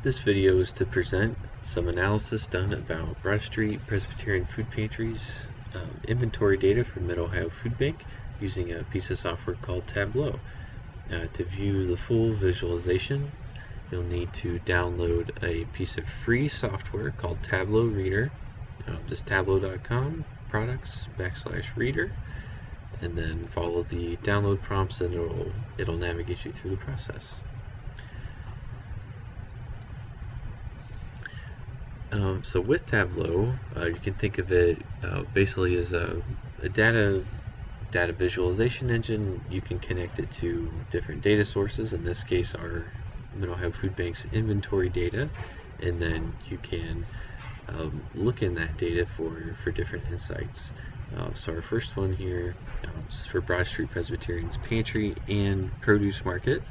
This video is to present some analysis done about Broad Street Presbyterian food pantries inventory data from Mid-Ohio Food Bank using a piece of software called Tableau. To view the full visualization, you'll need to download a piece of free software called Tableau Reader. Just tableau.com products/reader, and then follow the download prompts and it'll navigate you through the process. So with Tableau, you can think of it basically as a data visualization engine. You can connect it to different data sources, in this case our Mid-Ohio Food Bank's inventory data, and then you can look in that data for different insights. So our first one here is for Broad Street Presbyterian's pantry and produce market,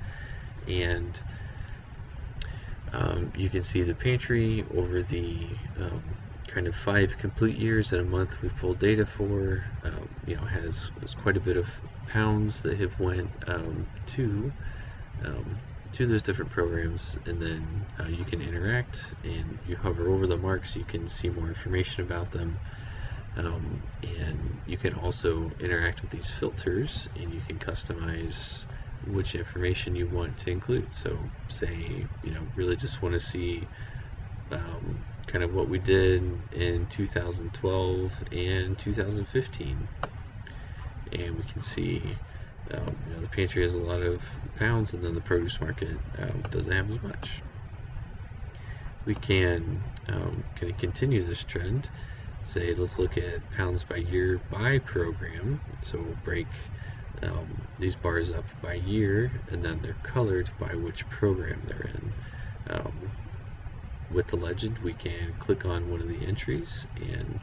and you can see the pantry over the kind of 5 complete years in a month we've pulled data for. Has quite a bit of pounds that have went to those different programs, and then you can interact, and you hover over the marks, you can see more information about them, and you can also interact with these filters, and you can customize which information you want to include. So say really just want to see kind of what we did in 2012 and 2015, and we can see the pantry has a lot of pounds, and then the produce market doesn't have as much. We can kind of continue this trend. Say let's look at pounds by year by program. So we'll break these bars up by year, and then they're colored by which program they're in. With the legend, we can click on one of the entries, and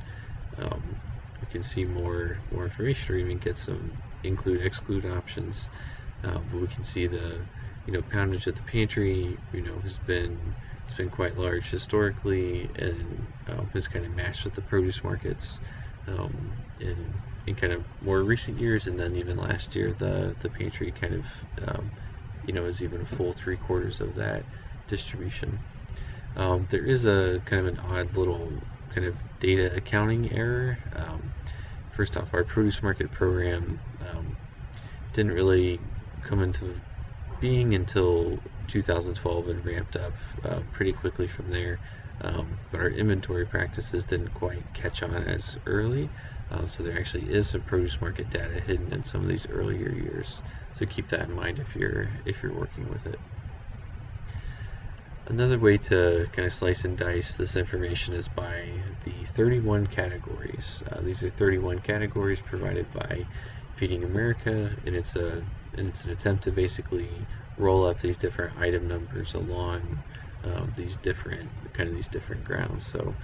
we can see more information, or even get some include exclude options. But we can see the poundage of the pantry has been quite large historically, and has kind of matched with the produce markets in kind of more recent years, and then even last year the pantry kind of is even a full 3/4 of that distribution. There is a kind of an odd little kind of data accounting error. First off, our produce market program didn't really come into being until 2012 and ramped up pretty quickly from there, but our inventory practices didn't quite catch on as early, so there actually is some produce market data hidden in some of these earlier years, so keep that in mind if you're working with it. Another way to kind of slice and dice this information is by the 31 categories. These are 31 categories provided by Feeding America, and it's an attempt to basically roll up these different item numbers along these different grounds. So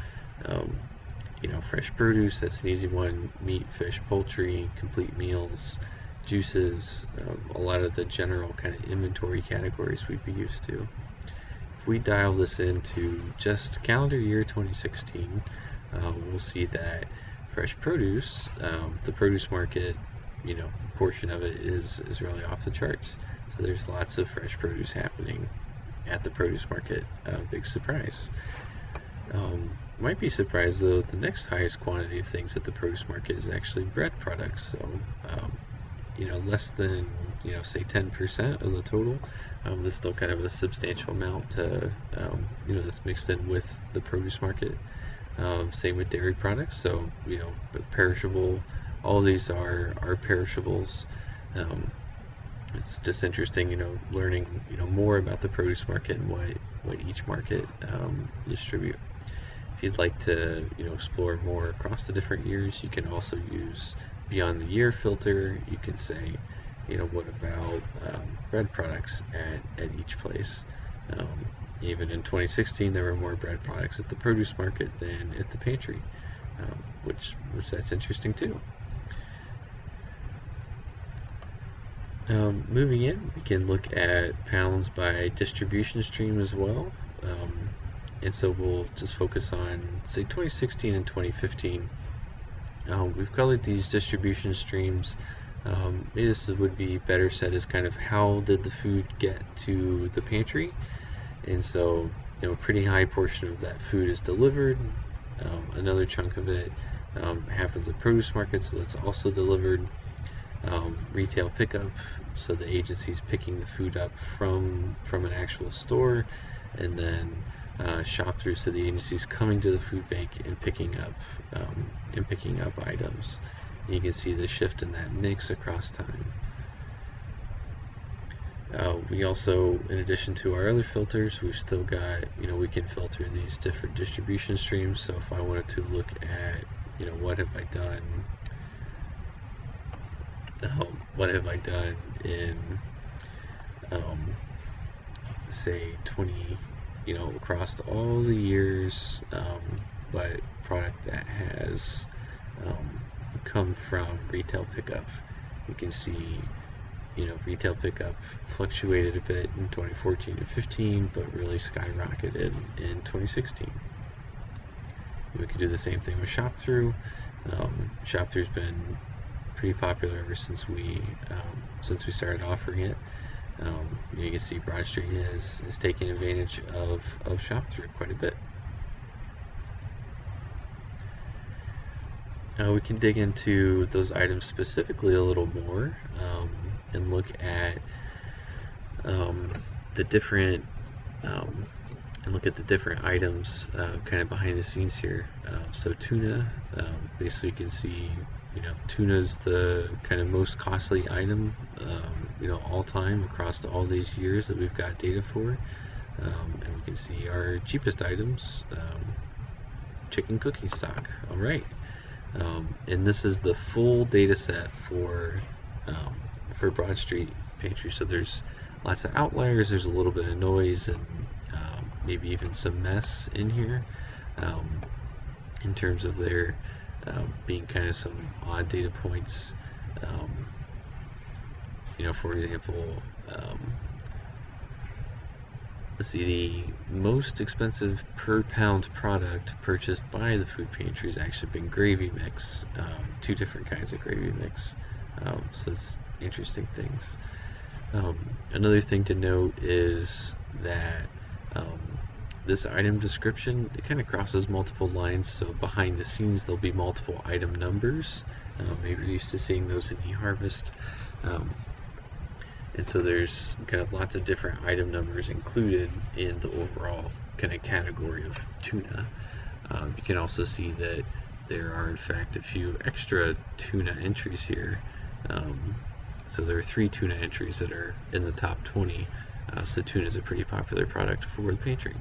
fresh produce, that's an easy one. Meat, fish, poultry, complete meals, juices, a lot of the general kind of inventory categories we'd be used to. If we dial this into just calendar year 2016, we'll see that fresh produce, the produce market, portion of it is really off the charts. So there's lots of fresh produce happening at the produce market. Big surprise. Might be surprised though, the next highest quantity of things at the produce market is actually bread products. So less than say 10% of the total. There's still kind of a substantial amount to that's mixed in with the produce market. Same with dairy products. So but perishable. All of these are perishables. It's just interesting, learning more about the produce market and what each market distribute. If you'd like to explore more across the different years, you can also use beyond the year filter. You can say what about bread products at each place. Even in 2016 there were more bread products at the produce market than at the pantry, which that's interesting too. Moving in, we can look at pounds by distribution stream as well, and so we'll just focus on say 2016 and 2015. We've colored these distribution streams. Maybe this would be better said as kind of how did the food get to the pantry, And so a pretty high portion of that food is delivered. Another chunk of it happens at produce markets, so it's also delivered. Retail pickup, so the agency's picking the food up from an actual store, and then shop through, so the agency's coming to the food bank and picking up items. And you can see the shift in that mix across time. We also, in addition to our other filters, we've still got, we can filter these different distribution streams. So if I wanted to look at, what have I done in, say 20, across all the years, but product that has come from retail pickup. You can see, retail pickup fluctuated a bit in 2014 and 15, but really skyrocketed in 2016. We can do the same thing with shop through. Shop through's been pretty popular ever since we started offering it. You can see Broad Street is taking advantage of shop through quite a bit. We can dig into those items specifically a little more, and look at the different items kind of behind the scenes here. So tuna, basically you can see, tuna's the kind of most costly item, all time across all these years that we've got data for. And we can see our cheapest items, chicken cooking stock. All right. And this is the full data set for Broad Street Pantry. So there's lots of outliers, there's a little bit of noise, and maybe even some mess in here, in terms of there being kind of some odd data points. For example, let's see, the most expensive per pound product purchased by the food pantry has actually been gravy mix, 2 different kinds of gravy mix. So it's interesting things. Another thing to note is that this item description, it kind of crosses multiple lines, so behind the scenes there'll be multiple item numbers. Maybe you're used to seeing those in eHarvest. And so there's kind of lots of different item numbers included in the overall kind of category of tuna. You can also see that there are in fact a few extra tuna entries here. So there are 3 tuna entries that are in the top 20. So tuna is a pretty popular product for the pantry.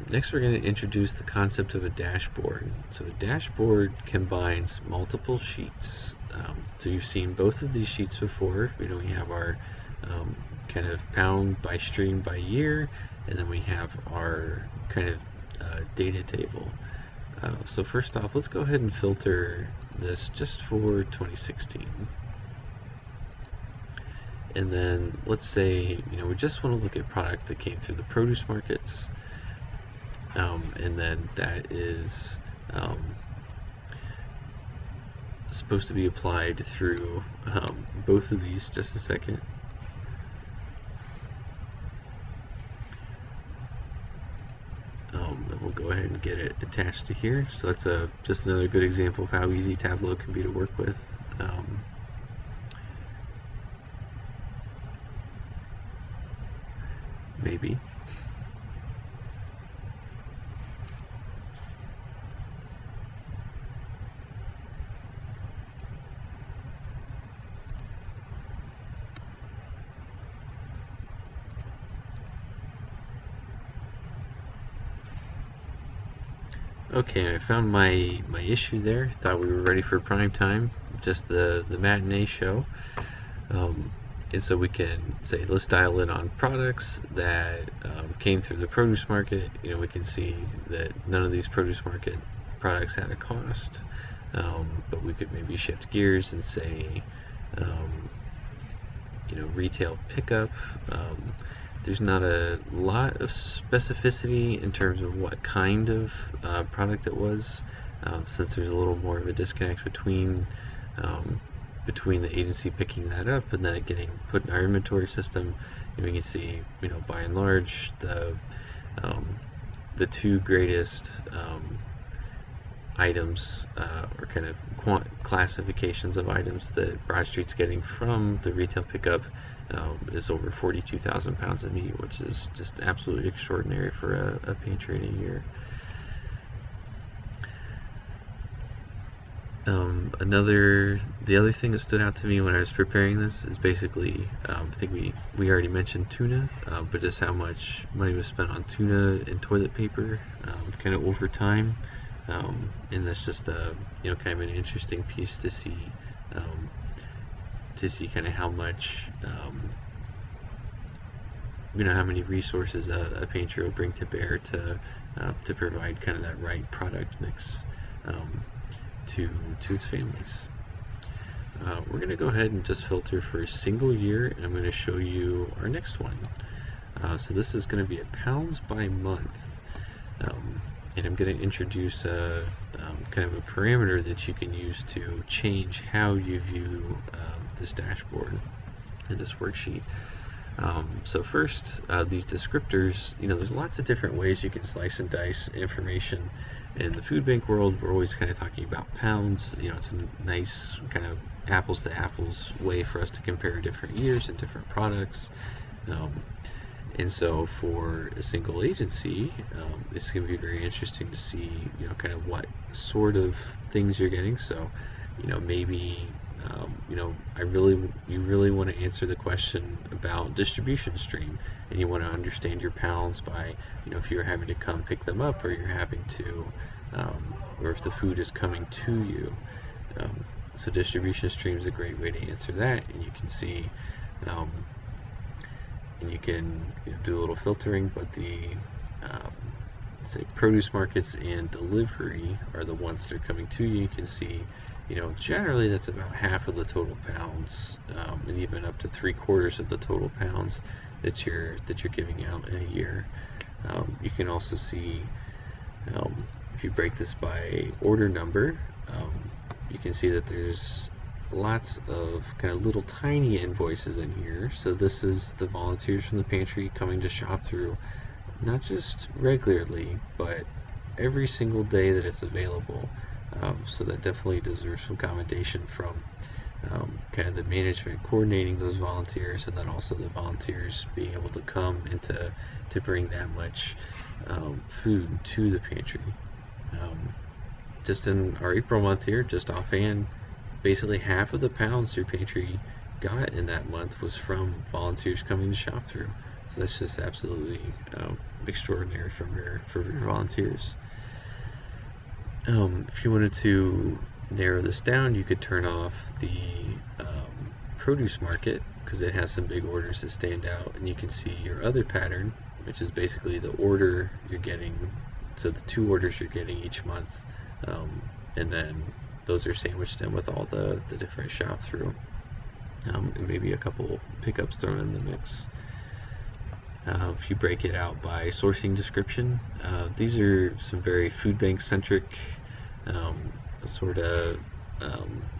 Next we're going to introduce the concept of a dashboard. So a dashboard combines multiple sheets. So you've seen both of these sheets before. We have our kind of pound by stream by year, and then we have our kind of data table. So first off, let's go ahead and filter this just for 2016. And then let's say, we just want to look at product that came through the produce markets. And then that is supposed to be applied through both of these. Just a second. And we'll go ahead and get it attached to here. So that's just another good example of how easy Tableau can be to work with. Maybe. Okay, I found my issue there. Thought we were ready for prime time, just the matinee show. And so we can say, let's dial in on products that came through the produce market. We can see that none of these produce market products had a cost, but we could maybe shift gears and say, retail pickup. There's not a lot of specificity in terms of what kind of product it was, since there's a little more of a disconnect between between the agency picking that up and then it getting put in our inventory system. And we can see, by and large, the two greatest items or kind of classifications of items that Broad Street's getting from the retail pickup is over 42,000 pounds of meat, which is just absolutely extraordinary for a pantry in a year. The other thing that stood out to me when I was preparing this is basically, I think we already mentioned tuna, but just how much money was spent on tuna and toilet paper, kind of over time, and that's just kind of an interesting piece to see kind of how much, how many resources a pantry will bring to bear to provide kind of that right product mix to its families. We're going to go ahead and just filter for a single year, and I'm going to show you our next one. So this is going to be a pounds by month, and I'm going to introduce kind of a parameter that you can use to change how you view this dashboard and this worksheet. So first, these descriptors, there's lots of different ways you can slice and dice information. In the food bank world, we're always kind of talking about pounds. It's a nice kind of apples to apples way for us to compare different years and different products. And so for a single agency, it's going to be very interesting to see, kind of what sort of things you're getting. So, maybe you really want to answer the question about distribution stream, and you want to understand your pounds by, if you're having to come pick them up, or you're having to, or if the food is coming to you. So distribution stream is a great way to answer that, and you can see, and you can do a little filtering, but the say produce markets and delivery are the ones that are coming to you. You can see, generally that's about half of the total pounds, and even up to 3/4 of the total pounds that you're giving out in a year. You can also see, if you break this by order number, you can see that there's lots of kind of little tiny invoices in here. So this is the volunteers from the pantry coming to shop through, not just regularly, but every single day that it's available. So that definitely deserves some commendation from kind of the management coordinating those volunteers, and then also the volunteers being able to come and to bring that much food to the pantry. Just in our April month here, just offhand, basically half of the pounds your pantry got in that month was from volunteers coming to shop through. So that's just absolutely extraordinary from your volunteers. If you wanted to narrow this down, you could turn off the produce market, because it has some big orders that stand out, and you can see your other pattern, which is basically the order you're getting, so the 2 orders you're getting each month, and then those are sandwiched in with all the different shop through, and maybe a couple pickups thrown in the mix. If you break it out by sourcing description, these are some very food bank centric sort of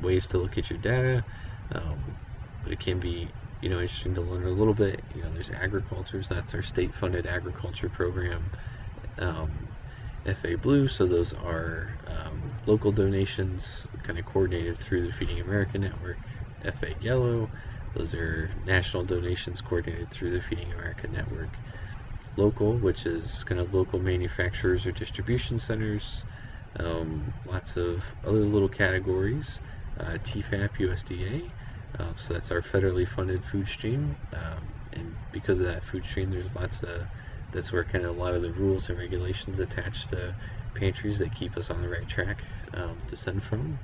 ways to look at your data, but it can be interesting to learn a little bit. There's agriculture, so that's our state funded agriculture program. FA Blue, so those are local donations kind of coordinated through the Feeding America network. FA Yellow, those are national donations coordinated through the Feeding America network. Local, which is kind of local manufacturers or distribution centers. Lots of other little categories. TFAP USDA, so that's our federally funded food stream, and because of that food stream, there's that's where kind of a lot of the rules and regulations attached to pantries that keep us on the right track to send from.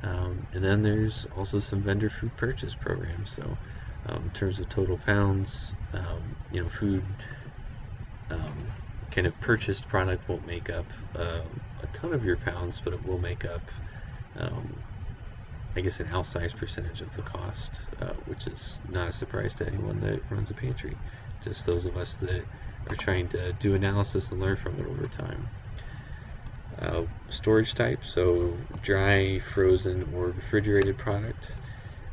And then there's also some vendor food purchase programs. So in terms of total pounds, food kind of purchased product won't make up a ton of your pounds, but it will make up I guess an outsized percentage of the cost, which is not a surprise to anyone that runs a pantry, just those of us that are trying to do analysis and learn from it over time. storage type, so dry, frozen, or refrigerated product,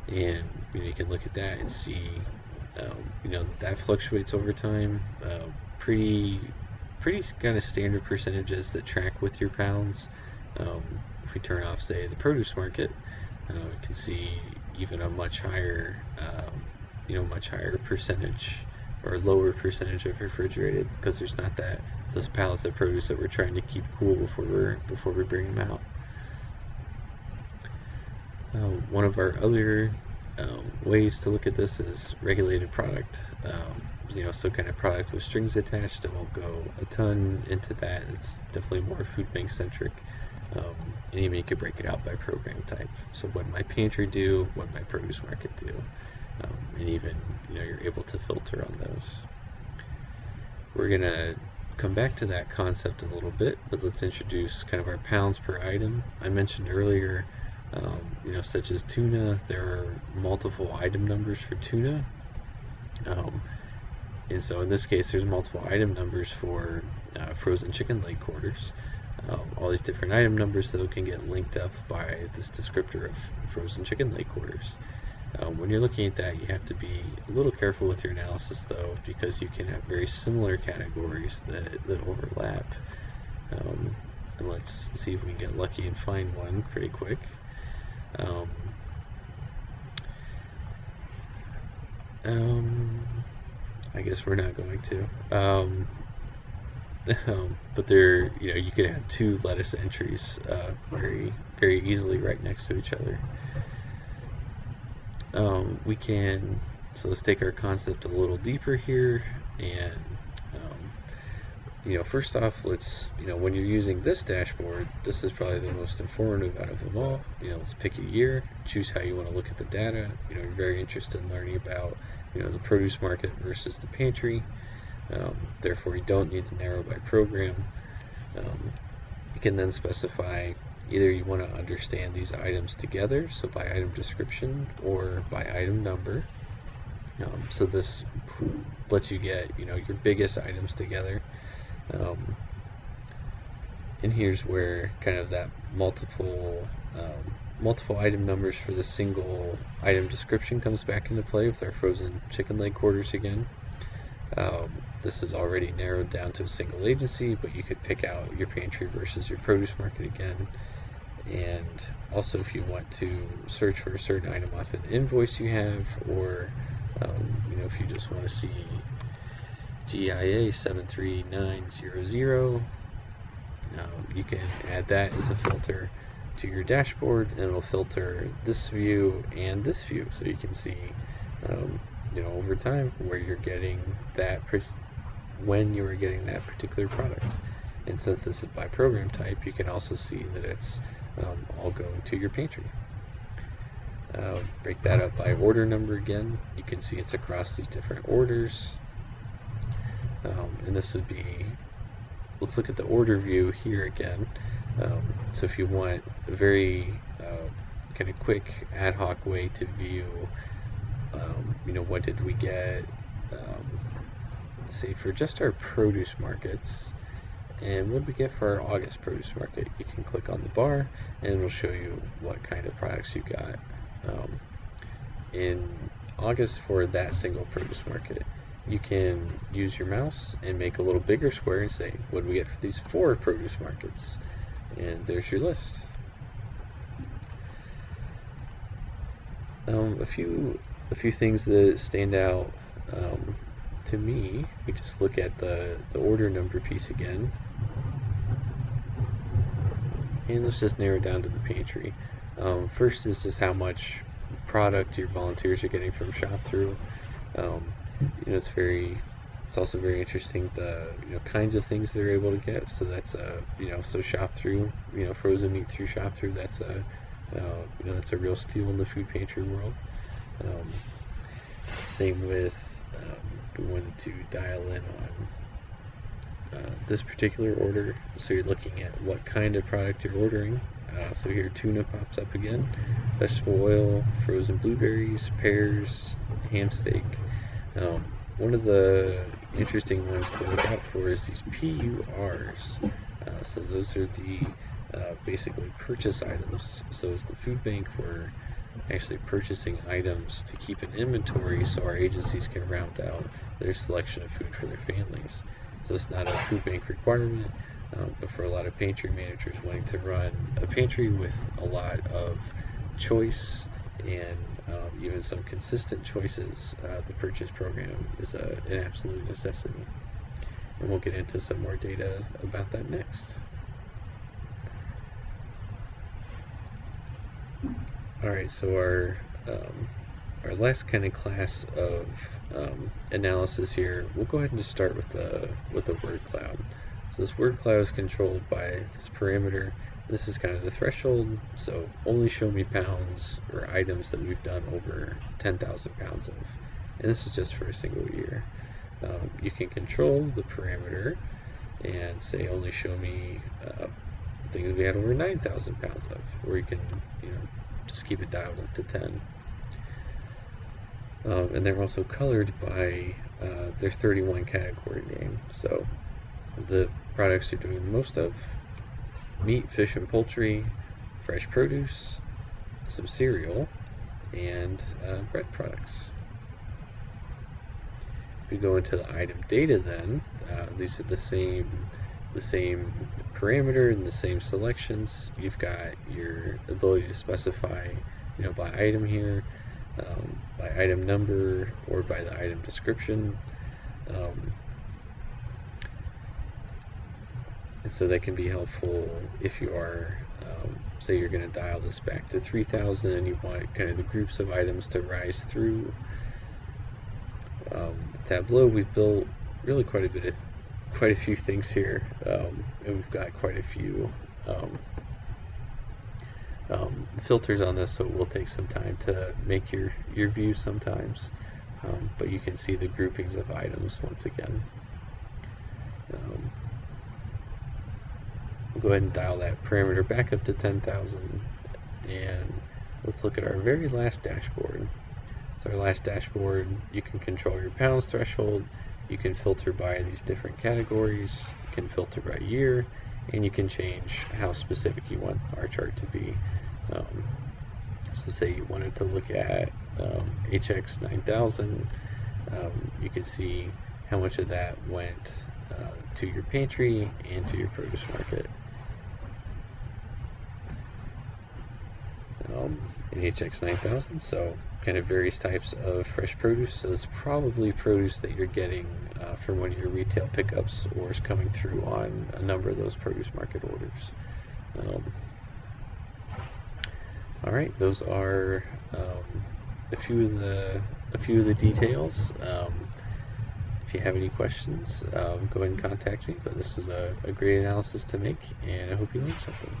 and you can look at that and see that fluctuates over time. Pretty kind of standard percentages that track with your pounds. If we turn off, say, the produce market, we can see even a much higher percentage or lower percentage of refrigerated, because there's not those pallets of produce that we're trying to keep cool before we bring them out. One of our other ways to look at this is regulated product. So kind of product with strings attached. I won't go a ton into that. It's definitely more food bank centric. And even you could break it out by program type. So what might Pantry do? What might Produce Market do? And even you're able to filter on those. We're gonna come back to that concept in a little bit, but let's introduce kind of our pounds per item. I mentioned earlier, such as tuna, there are multiple item numbers for tuna. And so in this case, there's multiple item numbers for frozen chicken leg quarters. All these different item numbers, though, can get linked up by this descriptor of frozen chicken leg quarters. When you're looking at that, you have to be a little careful with your analysis, though, because you can have very similar categories that overlap. And let's see if we can get lucky and find one pretty quick. I guess we're not going to. But there, you could have two lettuce entries very, very easily right next to each other. So let's take our concept a little deeper here, and first off, let's, when you're using this dashboard, this is probably the most informative out of them all. Let's pick a year, choose how you want to look at the data. You're very interested in learning about, the produce market versus the pantry. Therefore, you don't need to narrow by program. You can then specify either you want to understand these items together, so by item description, or by item number. So this lets you get your biggest items together. And here's where kind of that multiple item numbers for the single item description comes back into play with our frozen chicken leg quarters again. This is already narrowed down to a single agency, but you could pick out your pantry versus your produce market again. And also, if you want to search for a certain item off an invoice you have, or if you just want to see GIA 73900, you can add that as a filter to your dashboard, and it'll filter this view and this view, so you can see over time where you're getting that when you are getting that particular product. And since this is by program type, you can also see that it's all going to your pantry. Break that up by order number again. You can see it's across these different orders. And this would be, let's look at the order view here again. So if you want a very kind of quick ad hoc way to view, what did we get, say for just our produce markets, and what did we get for our August produce market, you can click on the bar and it'll show you what kind of products you got in August for that single produce market. You can use your mouse and make a little bigger square and say, what do we get for these 4 produce markets? And there's your list. A few things that stand out to me. We just look at the order number piece again, and let's just narrow down to the pantry. First is just how much product your volunteers are getting from shop through. It's also very interesting the kinds of things they're able to get. So that's so shop through, frozen meat through shop through. That's that's a real steal in the food pantry world. Same with we wanted to dial in on this particular order. So you're looking at what kind of product you're ordering. So here tuna pops up again, vegetable oil, frozen blueberries, pears, ham steak. One of the interesting ones to look out for is these PURs. So those are the basically purchase items. So as the food bank, we're actually purchasing items to keep in inventory so our agencies can round out their selection of food for their families. So it's not a food bank requirement, but for a lot of pantry managers wanting to run a pantry with a lot of choice and even some consistent choices, the purchase program is an absolute necessity. And we'll get into some more data about that next. Alright, so our last kind of class of analysis here, we'll go ahead and just start with the word cloud. So this word cloud is controlled by this parameter. This is kind of the threshold, so only show me pounds or items that we've done over 10,000 pounds of. And this is just for a single year. You can control the parameter and say only show me things we had over 9,000 pounds of, or you can, just keep it dialed up to 10. And they're also colored by their 31 category name. So the products you're doing the most of: meat, fish and poultry, fresh produce, some cereal, and bread products. If we go into the item data, then these are the same parameter and the same selections. You've got your ability to specify, by item here, by item number, or by the item description. And so that can be helpful if you are, say you're going to dial this back to 3,000 and you want kind of the groups of items to rise through. Tableau, we've built really quite a few things here, and we've got quite a few filters on this, so it will take some time to make your view sometimes, but you can see the groupings of items once again. We'll go ahead and dial that parameter back up to 10,000, and let's look at our very last dashboard. So our last dashboard, you can control your pounds threshold, you can filter by these different categories, you can filter by year, and you can change how specific you want our chart to be. So say you wanted to look at HX 9000, you can see how much of that went to your pantry and to your produce market. In HX 9000, so kind of various types of fresh produce. So it's probably produce that you're getting from one of your retail pickups, or is coming through on a number of those produce market orders. All right, those are a few of the details. If you have any questions, go ahead and contact me. But this was a great analysis to make, and I hope you learned something.